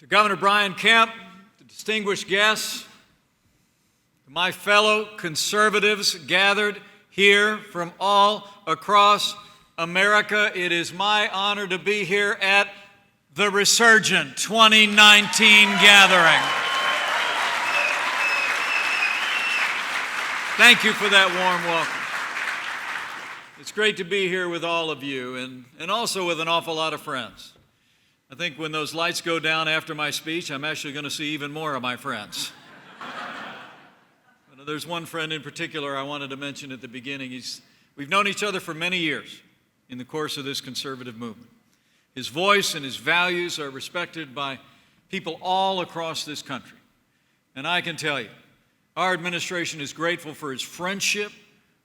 To Governor Brian Kemp, to distinguished guests, to my fellow conservatives gathered here from all across America, it is my honor to be here at the Resurgent 2019 gathering. Thank you for that warm welcome. It's great to be here with all of you and also with an awful lot of friends. I think when those lights go down after my speech, I'm actually going to see even more of my friends. But there's one friend in particular I wanted to mention at the beginning. We've known each other for many years in the course of this conservative movement. His voice and his values are respected by people all across this country. And I can tell you, our administration is grateful for his friendship,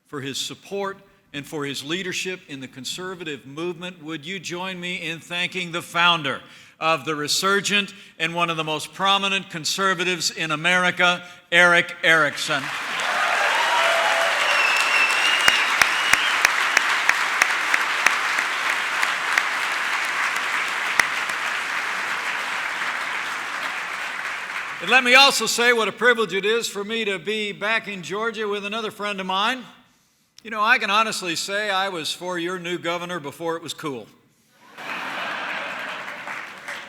for his support, and for his leadership in the conservative movement. Would you join me in thanking the founder of the Resurgent and one of the most prominent conservatives in America, Eric Erickson. And let me also say what a privilege it is for me to be back in Georgia with another friend of mine. You know, I can honestly say I was for your new governor before it was cool.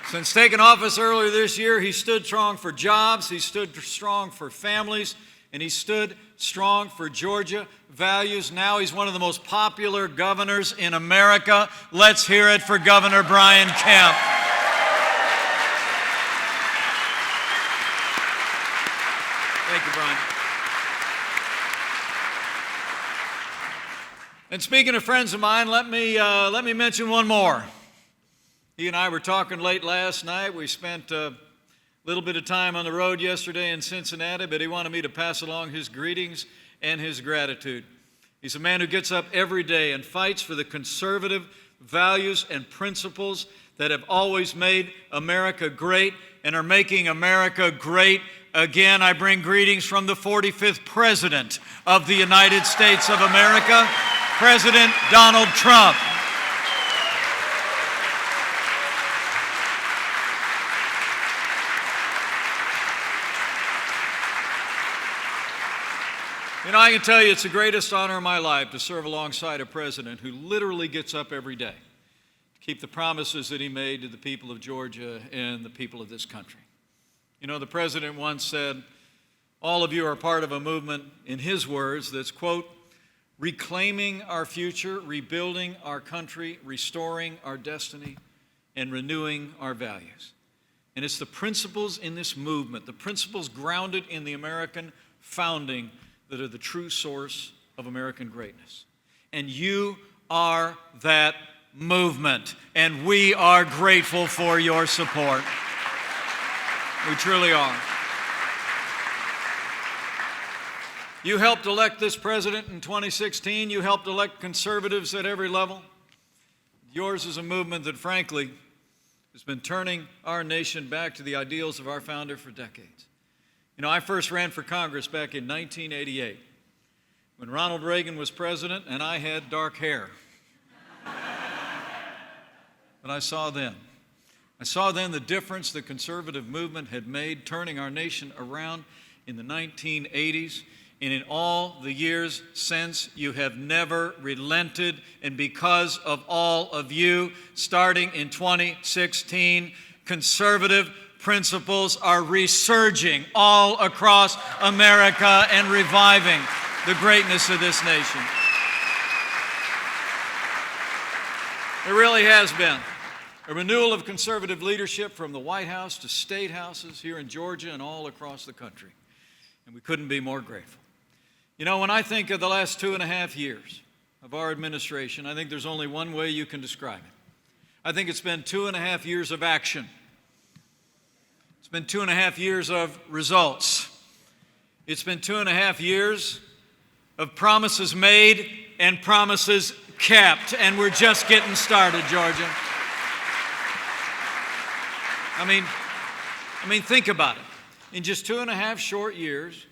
Since taking office earlier this year, he stood strong for jobs, he stood strong for families, and he stood strong for Georgia values. Now he's one of the most popular governors in America. Let's hear it for Governor Brian Kemp. Thank you, Brian. And speaking of friends of mine, let me mention one more. He and I were talking late last night. We spent a little bit of time on the road yesterday in Cincinnati, but he wanted me to pass along his greetings and his gratitude. He's a man who gets up every day and fights for the conservative values and principles that have always made America great and are making America great again. I bring greetings from the 45th President of the United States of America, President Donald Trump. You know, I can tell you it's the greatest honor of my life to serve alongside a president who literally gets up every day to keep the promises that he made to the people of Georgia and the people of this country. You know, the president once said, all of you are part of a movement, in his words, that's, quote, reclaiming our future, rebuilding our country, restoring our destiny, and renewing our values. And it's the principles in this movement, the principles grounded in the American founding, that are the true source of American greatness. And you are that movement, and we are grateful for your support. We truly are. You helped elect this president in 2016. You helped elect conservatives at every level. Yours is a movement that, frankly, has been turning our nation back to the ideals of our founder for decades. You know, I first ran for Congress back in 1988 when Ronald Reagan was president and I had dark hair. But I saw then the difference the conservative movement had made, turning our nation around in the 1980s. And in all the years since, you have never relented. And because of all of you, starting in 2016, conservative principles are resurging all across America and reviving the greatness of this nation. There really has been a renewal of conservative leadership from the White House to state houses here in Georgia and all across the country. And we couldn't be more grateful. You know, when I think of the last 2.5 years of our administration, I think there's only one way you can describe it. I think it's been 2.5 years of action. It's been 2.5 years of results. It's been 2.5 years of promises made and promises kept, and we're just getting started, Georgia. I mean, think about it. In just 2.5 short years,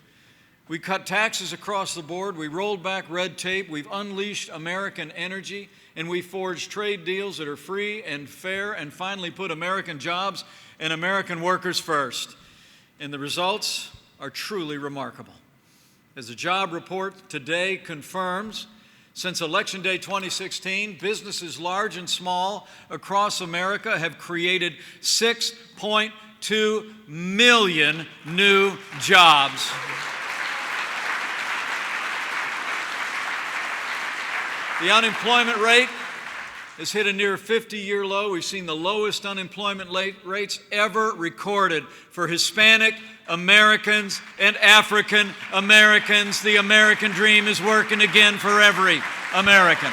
We cut taxes across the board. We rolled back red tape. We've unleashed American energy, and we forged trade deals that are free and fair and finally put American jobs and American workers first. And the results are truly remarkable. As the job report today confirms, since Election Day 2016, businesses large and small across America have created 6.2 million new jobs. The unemployment rate has hit a near 50-year low. We've seen the lowest unemployment rates ever recorded for Hispanic Americans and African Americans. The American dream is working again for every American.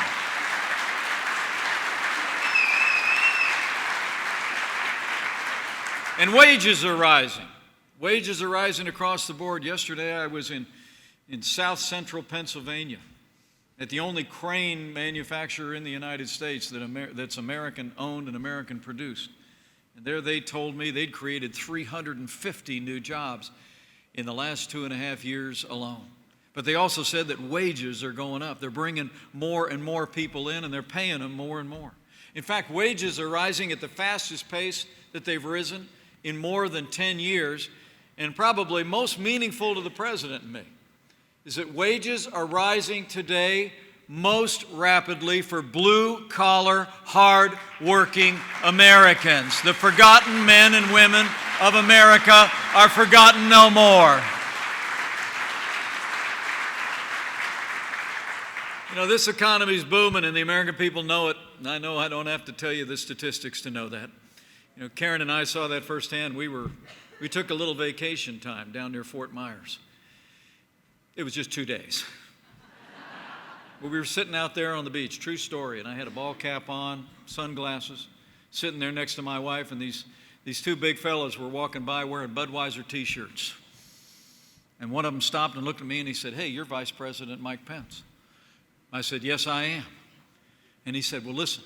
And wages are rising. Wages are rising across the board. Yesterday I was in South Central Pennsylvania at the only crane manufacturer in the United States that's American-owned and American-produced. And there they told me they'd created 350 new jobs in the last 2.5 years alone. But they also said that wages are going up. They're bringing more and more people in, and they're paying them more and more. In fact, wages are rising at the fastest pace that they've risen in more than 10 years. And probably most meaningful to the president and me is that wages are rising today most rapidly for blue-collar, hard-working Americans. The forgotten men and women of America are forgotten no more. You know, this economy is booming, and the American people know it. And I know I don't have to tell you the statistics to know that. You know, Karen and I saw that firsthand. We took a little vacation time down near Fort Myers. It was just 2 days. But we were sitting out there on the beach, true story, and I had a ball cap on, sunglasses, sitting there next to my wife, and these two big fellows were walking by wearing Budweiser T-shirts. And one of them stopped and looked at me and he said, "Hey, you're Vice President Mike Pence." I said, "Yes, I am." And he said, "Well, listen,"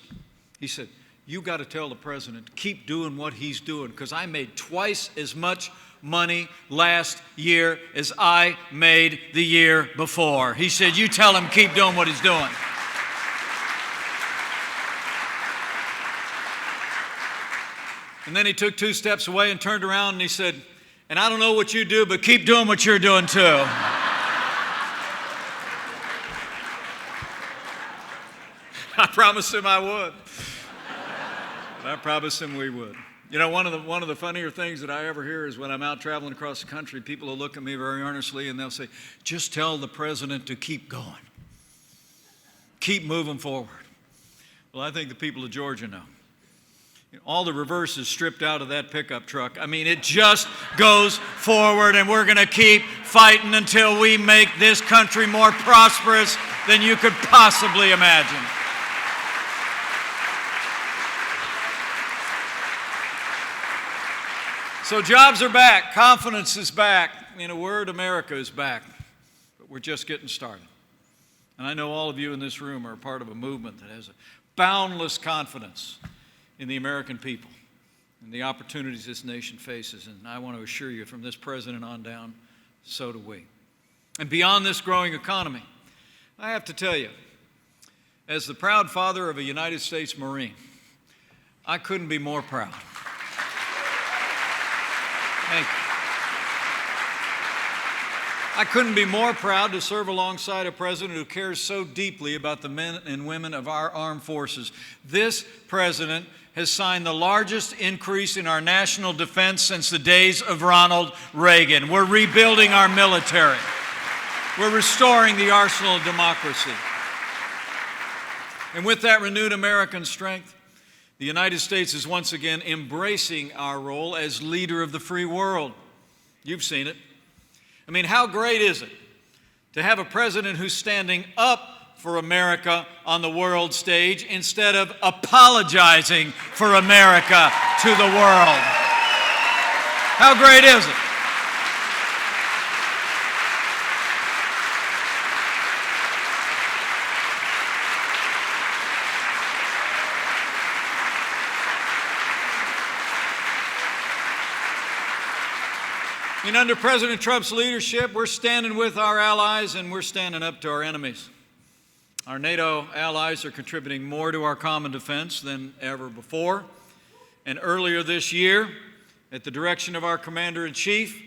he said, "you got to tell the president to keep doing what he's doing, because I made twice as much money last year as I made the year before." He said, "You tell him keep doing what he's doing." And then he took 2 steps away and turned around and he said, "And I don't know what you do, but keep doing what you're doing too." I promised him I would. And I promised him we would. You know, one of the funnier things that I ever hear is when I'm out traveling across the country, people will look at me very earnestly and they'll say, "Just tell the president to keep going. Keep moving forward." Well, I think the people of Georgia know. You know, all the reverse is stripped out of that pickup truck. I mean, it just goes forward, and we're going to keep fighting until we make this country more prosperous than you could possibly imagine. So jobs are back, confidence is back. In a word, America is back, but we're just getting started. And I know all of you in this room are a part of a movement that has a boundless confidence in the American people and the opportunities this nation faces. And I want to assure you, from this president on down, so do we. And beyond this growing economy, I have to tell you, as the proud father of a United States Marine, I couldn't be more proud. Thank you. I couldn't be more proud to serve alongside a president who cares so deeply about the men and women of our armed forces. This president has signed the largest increase in our national defense since the days of Ronald Reagan. We're rebuilding our military. We're restoring the arsenal of democracy. And with that renewed American strength, the United States is once again embracing our role as leader of the free world. You've seen it. I mean, how great is it to have a president who's standing up for America on the world stage instead of apologizing for America to the world? How great is it? And under President Trump's leadership, we're standing with our allies and we're standing up to our enemies. Our NATO allies are contributing more to our common defense than ever before. And earlier this year, at the direction of our Commander-in-Chief,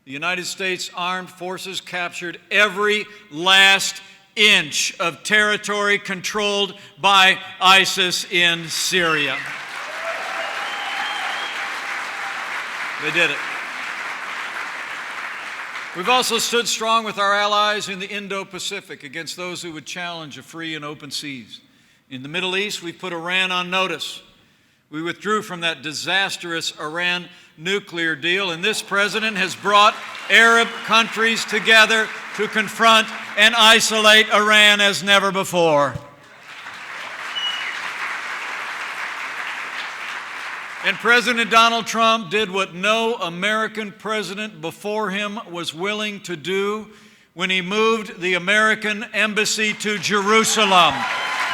the United States Armed Forces captured every last inch of territory controlled by ISIS in Syria. They did it. We've also stood strong with our allies in the Indo-Pacific against those who would challenge a free and open seas. In the Middle East, we put Iran on notice. We withdrew from that disastrous Iran nuclear deal, and this president has brought Arab countries together to confront and isolate Iran as never before. And President Donald Trump did what no American president before him was willing to do when he moved the American embassy to Jerusalem,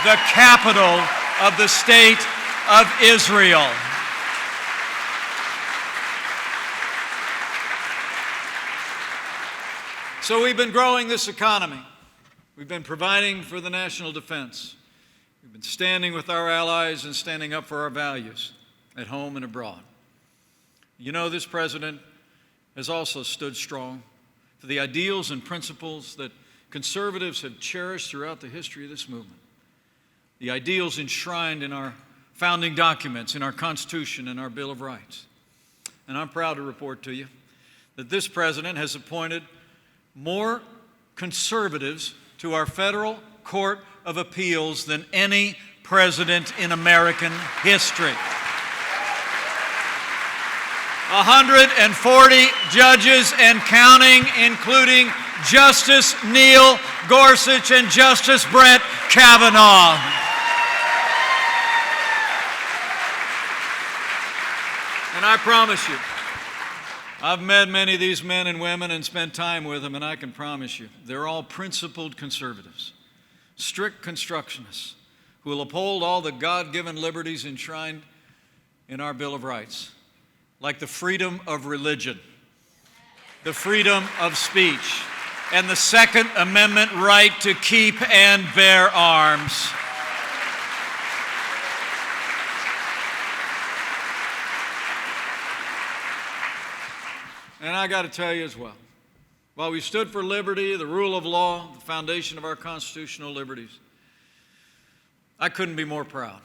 the capital of the state of Israel. So we've been growing this economy. We've been providing for the national defense. We've been standing with our allies and standing up for our values at home and abroad. You know, this president has also stood strong for the ideals and principles that conservatives have cherished throughout the history of this movement. The ideals enshrined in our founding documents, in our Constitution and our Bill of Rights. And I'm proud to report to you that this president has appointed more conservatives to our federal Court of Appeals than any president in American history. 140 judges and counting, including Justice Neil Gorsuch and Justice Brett Kavanaugh. And I promise you, I've met many of these men and women and spent time with them, and I can promise you, they're all principled conservatives, strict constructionists, who will uphold all the God-given liberties enshrined in our Bill of Rights, like the freedom of religion, the freedom of speech, and the Second Amendment right to keep and bear arms. And I got to tell you as well, while we stood for liberty, the rule of law, the foundation of our constitutional liberties, I couldn't be more proud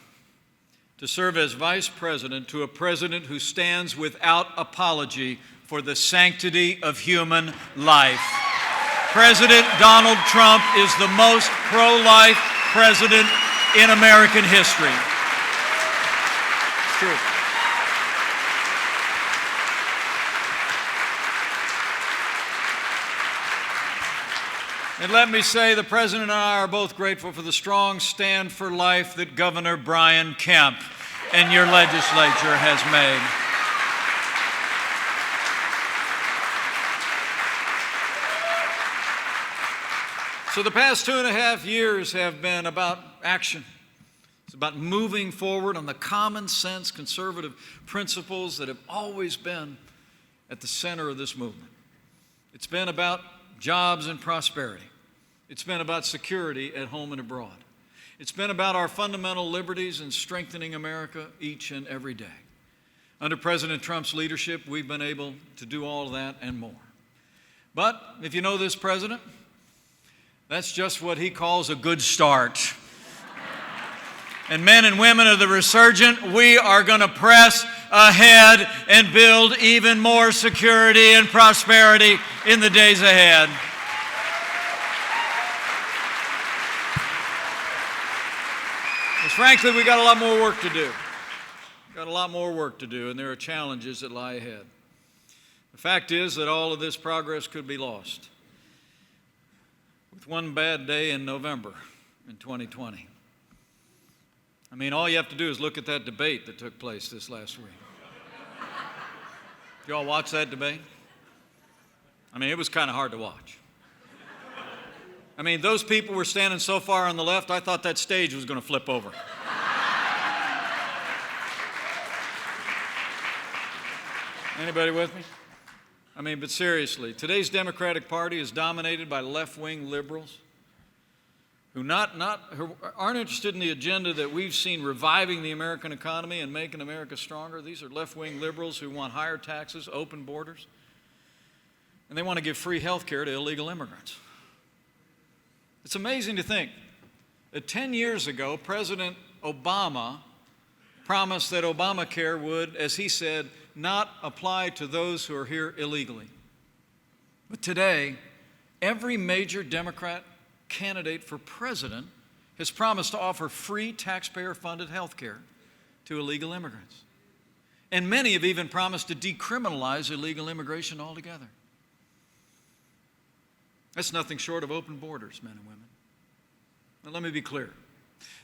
to serve as vice president to a president who stands without apology for the sanctity of human life. President Donald Trump is the most pro-life president in American history. It's true. And let me say, the President and I are both grateful for the strong stand for life that Governor Brian Kemp and your legislature has made. So the past 2.5 years have been about action. It's about moving forward on the common sense conservative principles that have always been at the center of this movement. It's been about jobs and prosperity. It's been about security at home and abroad. It's been about our fundamental liberties and strengthening America each and every day. Under President Trump's leadership, we've been able to do all of that and more. But if you know this president, that's just what he calls a good start. And men and women of the Resurgent, we are going to press ahead and build even more security and prosperity in the days ahead. Because frankly, we got a lot more work to do. Got a lot more work to do, and there are challenges that lie ahead. The fact is that all of this progress could be lost with one bad day in November in 2020. I mean, all you have to do is look at that debate that took place this last week. Did you all watch that debate? I mean, it was kind of hard to watch. I mean, those people were standing so far on the left, I thought that stage was going to flip over. Anybody with me? But seriously, today's Democratic Party is dominated by left-wing liberals who aren't interested in the agenda that we've seen reviving the American economy and making America stronger. These are left-wing liberals who want higher taxes, open borders, and they want to give free health care to illegal immigrants. It's amazing to think that 10 years ago, President Obama promised that Obamacare would, as he said, not apply to those who are here illegally. But today, every major Democrat candidate for president has promised to offer free taxpayer-funded health care to illegal immigrants. And many have even promised to decriminalize illegal immigration altogether. That's nothing short of open borders, men and women. Now, let me be clear.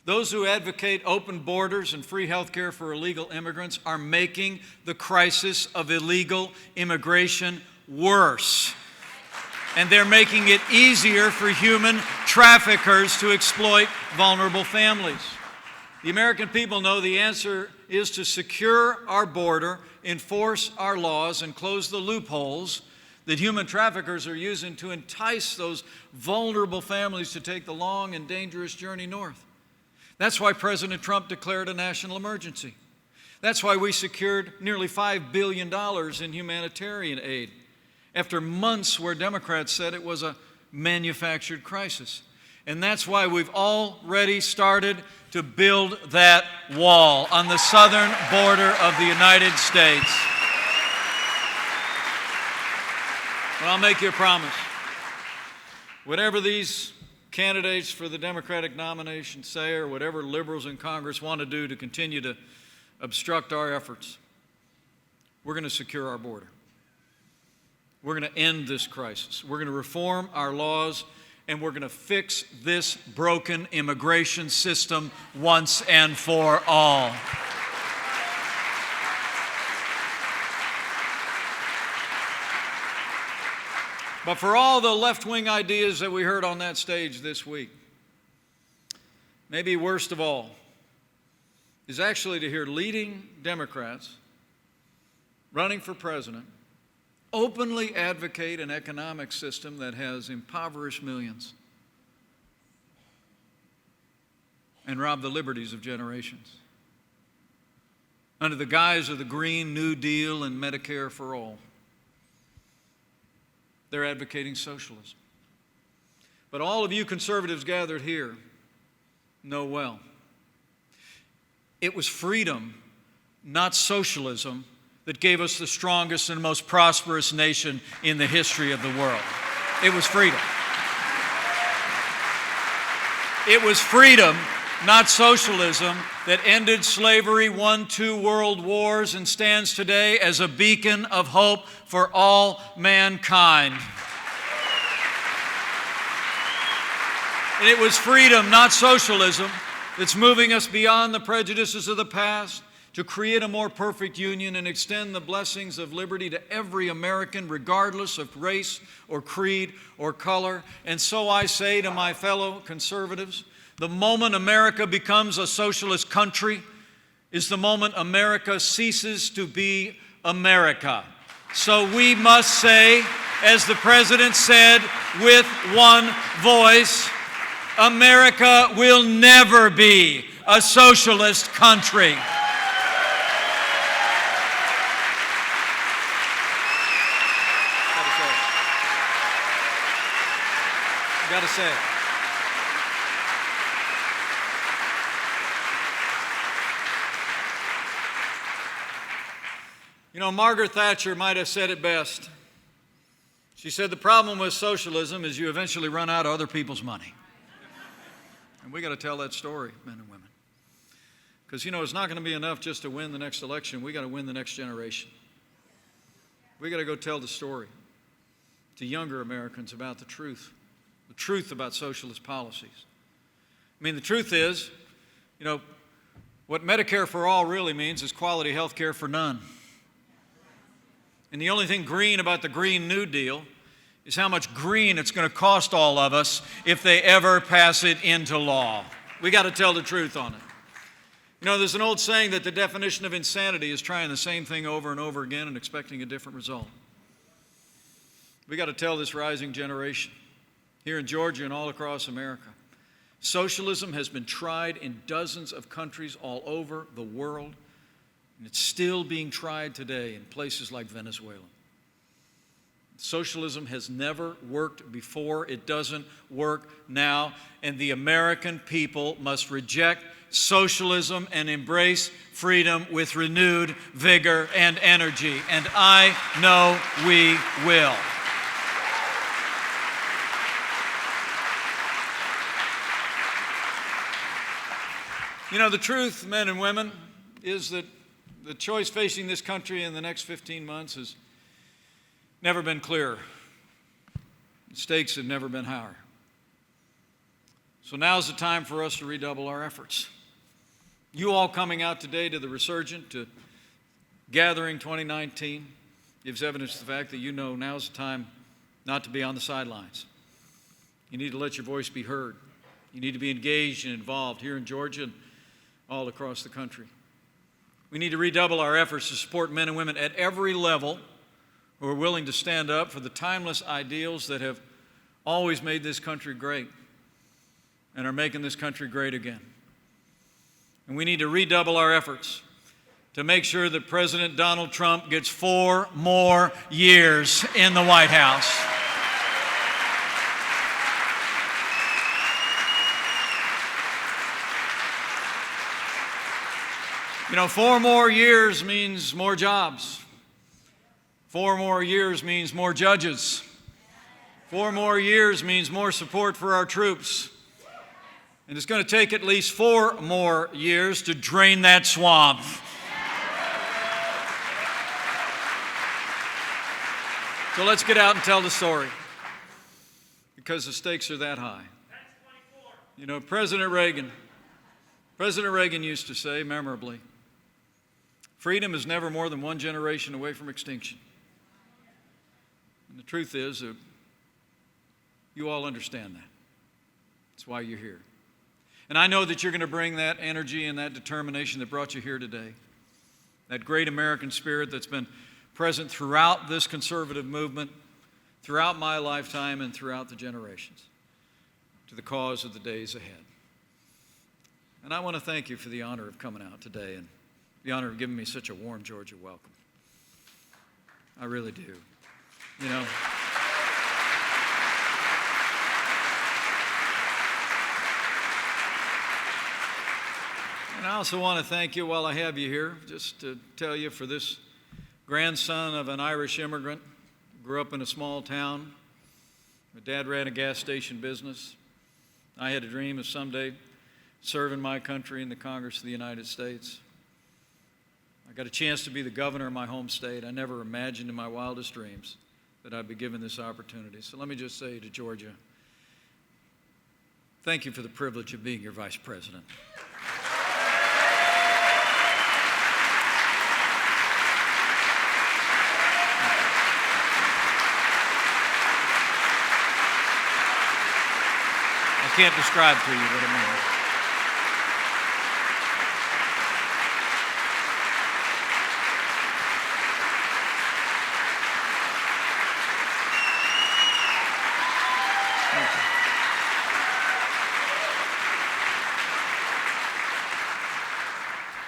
Those who advocate open borders and free health care for illegal immigrants are making the crisis of illegal immigration worse. And they're making it easier for human traffickers to exploit vulnerable families. The American people know the answer is to secure our border, enforce our laws, and close the loopholes that human traffickers are using to entice those vulnerable families to take the long and dangerous journey north. That's why President Trump declared a national emergency. That's why we secured nearly $5 billion in humanitarian aid after months where Democrats said it was a manufactured crisis. And that's why we've already started to build that wall on the southern border of the United States. But I'll make you a promise. Whatever these candidates for the Democratic nomination say, or whatever liberals in Congress want to do to continue to obstruct our efforts, we're going to secure our border. We're going to end this crisis. We're going to reform our laws, and we're going to fix this broken immigration system once and for all. But for all the left-wing ideas that we heard on that stage this week, maybe worst of all is actually to hear leading Democrats running for president openly advocate an economic system that has impoverished millions and robbed the liberties of generations under the guise of the Green New Deal and Medicare for all. They're advocating socialism. But all of you conservatives gathered here know well, it was freedom, not socialism, that gave us the strongest and most prosperous nation in the history of the world. It was freedom. It was freedom, not socialism, that ended slavery, won 2 world wars, and stands today as a beacon of hope for all mankind. And it was freedom, not socialism, that's moving us beyond the prejudices of the past to create a more perfect union and extend the blessings of liberty to every American, regardless of race or creed or color. And so I say to my fellow conservatives, the moment America becomes a socialist country is the moment America ceases to be America. So we must say, as the President said with one voice, America will never be a socialist country. Got to say it. You know, Margaret Thatcher might have said it best. She said the problem with socialism is you eventually run out of other people's money. And we got to tell that story, men and women. Because, you know, it's not going to be enough just to win the next election. We got to win the next generation. We got to go tell the story to younger Americans about the truth about socialist policies. I mean, the truth is, you know, what Medicare for all really means is quality health care for none. And the only thing green about the Green New Deal is how much green it's going to cost all of us if they ever pass it into law. We got to tell the truth on it. You know, there's an old saying that the definition of insanity is trying the same thing over and over again and expecting a different result. We got to tell this rising generation here in Georgia and all across America. Socialism has been tried in dozens of countries all over the world, and it's still being tried today in places like Venezuela. Socialism has never worked before. It doesn't work now, and the American people must reject socialism and embrace freedom with renewed vigor and energy, and I know we will. You know, the truth, men and women, is that the choice facing this country in the next 15 months has never been clearer. The stakes have never been higher. So now's the time for us to redouble our efforts. You all coming out today to the Resurgent, to Gathering 2019, gives evidence to the fact that you know now's the time not to be on the sidelines. You need to let your voice be heard. You need to be engaged and involved here in Georgia and all across the country. We need to redouble our efforts to support men and women at every level who are willing to stand up for the timeless ideals that have always made this country great and are making this country great again. And we need to redouble our efforts to make sure that President Donald Trump gets 4 more years in the White House. You know, 4 more years means more jobs. 4 more years means more judges. 4 more years means more support for our troops. And it's going to take at least 4 more years to drain that swamp. So let's get out and tell the story, because the stakes are that high. You know, President Reagan used to say, memorably, freedom is never more than 1 generation away from extinction. And the truth is that you all understand that. That's why you're here. And I know that you're going to bring that energy and that determination that brought you here today, that great American spirit that's been present throughout this conservative movement, throughout my lifetime, and throughout the generations, to the cause of the days ahead. And I want to thank you for the honor of coming out today and the honor of giving me such a warm Georgia welcome. I really do. You know, and I also want to thank you while I have you here, just to tell you, for this grandson of an Irish immigrant, grew up in a small town. My dad ran a gas station business. I had a dream of someday serving my country in the Congress of the United States. I got a chance to be the governor of my home state. I never imagined in my wildest dreams that I'd be given this opportunity. So let me just say to Georgia, thank you for the privilege of being your vice president. I can't describe to you what it means.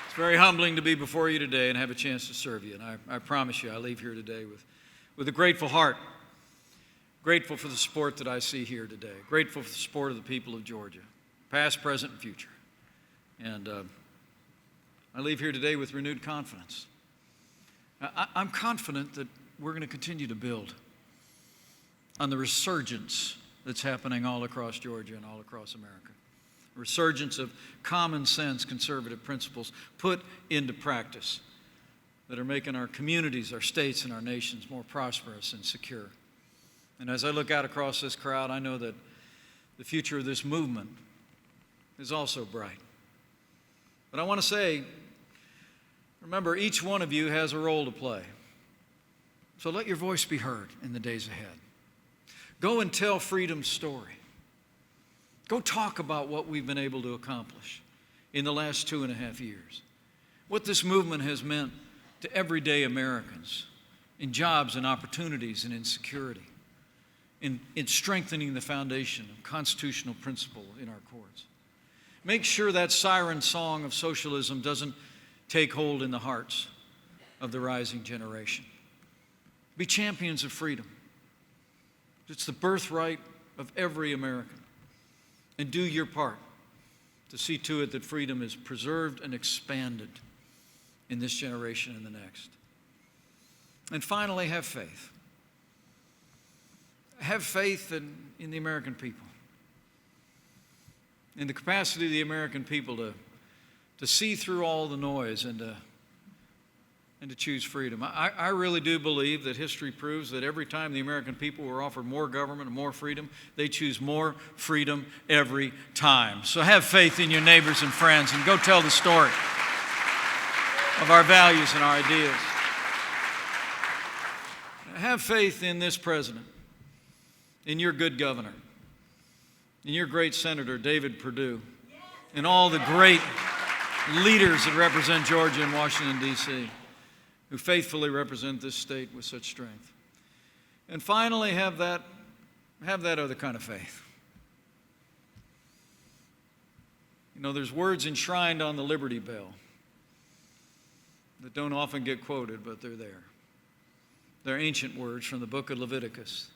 It's very humbling to be before you today and have a chance to serve you. And I promise you, I leave here today with a grateful heart. Grateful for the support that I see here today. Grateful for the support of the people of Georgia, past, present, and future. And I leave here today with renewed confidence. I'm confident that we're going to continue to build on the resurgence that's happening all across Georgia and all across America. A resurgence of common sense conservative principles put into practice that are making our communities, our states, and our nations more prosperous and secure. And as I look out across this crowd, I know that the future of this movement is also bright. But I want to say, remember, each one of you has a role to play. So let your voice be heard in the days ahead. Go and tell freedom's story. Go talk about what we've been able to accomplish in the last 2.5 years. What this movement has meant to everyday Americans in jobs and opportunities and in security. in strengthening the foundation of constitutional principle in our courts. Make sure that siren song of socialism doesn't take hold in the hearts of the rising generation. Be champions of freedom. It's the birthright of every American. And do your part to see to it that freedom is preserved and expanded in this generation and the next. And finally, have faith. Have faith in the American people, in the capacity of the American people to see through all the noise and to choose freedom. I really do believe that history proves that every time the American people were offered more government and more freedom, they choose more freedom every time. So have faith in your neighbors and friends and go tell the story of our values and our ideas. Have faith in this president, in your good governor, in your great senator, David Perdue, and all the great leaders that represent Georgia and Washington, D.C., who faithfully represent this state with such strength. And finally, have that other kind of faith. You know, there's words enshrined on the Liberty Bell that don't often get quoted, but they're there. They're ancient words from the book of Leviticus.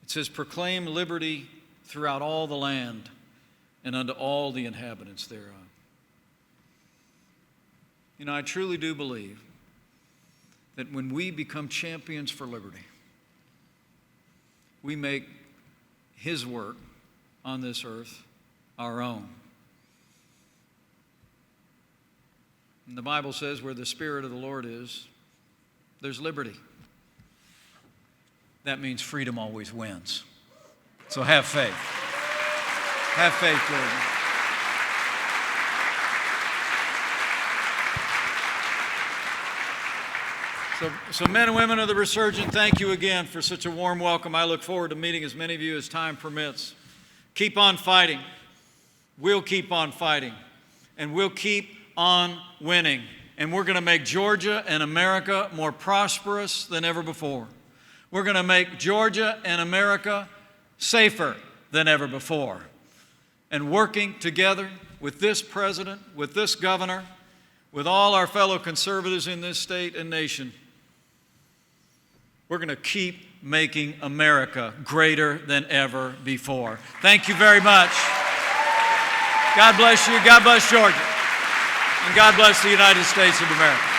It says, "Proclaim liberty throughout all the land and unto all the inhabitants thereof." You know, I truly do believe that when we become champions for liberty, we make His work on this earth our own. And the Bible says where the Spirit of the Lord is, there's liberty. That means freedom always wins. So have faith. Have faith, Georgia. So men and women of the Resurgent, thank you again for such a warm welcome. I look forward to meeting as many of you as time permits. Keep on fighting. We'll keep on fighting. And we'll keep on winning. And we're going to make Georgia and America more prosperous than ever before. We're going to make Georgia and America safer than ever before. And working together with this president, with this governor, with all our fellow conservatives in this state and nation, we're going to keep making America greater than ever before. Thank you very much. God bless you. God bless Georgia. And God bless the United States of America.